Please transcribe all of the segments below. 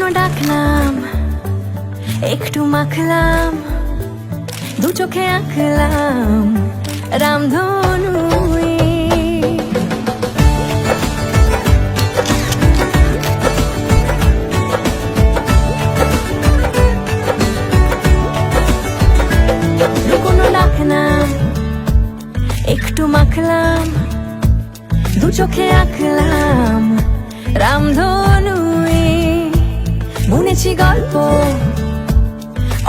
কোনো ডাকলাম, একটু মাখলাম, দু চোখে আঁকলাম রামধনু। কোনো ডাকলাম, একটু মাখলাম, দু চোখে আঁকলাম রামধনু। বুনেছি গল্প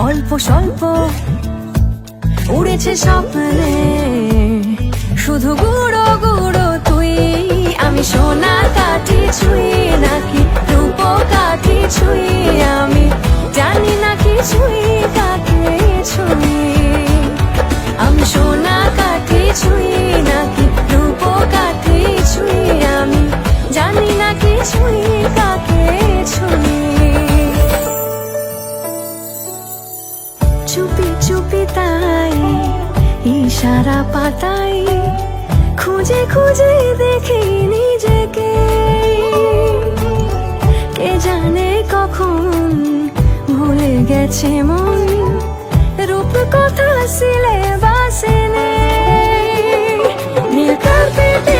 অল্প স্বল্প, উড়েছে স্বপ্নে শুধু গুঁড়ো গুঁড়ো তুই। আমি সোনা কাঠি ছুঁই নাকি রূপ কাঠি ছুঁই, আমি জানি না কিছুই কাকে ছুঁই। আমি সোনা কাঠি ছুঁই নাকি রূপ কাঠি ছুঁই, আমি জানি না কিছুই কাকে ছুঁই। চুপি চুপি তাই ইশারা পাতাই, খুঁজে খুঁজে দেখি নিজেকে। কে জানে কখন ভুলে গেছে মন, রূপ কথা সিলেবাসে নেই। নীল কার্পেটে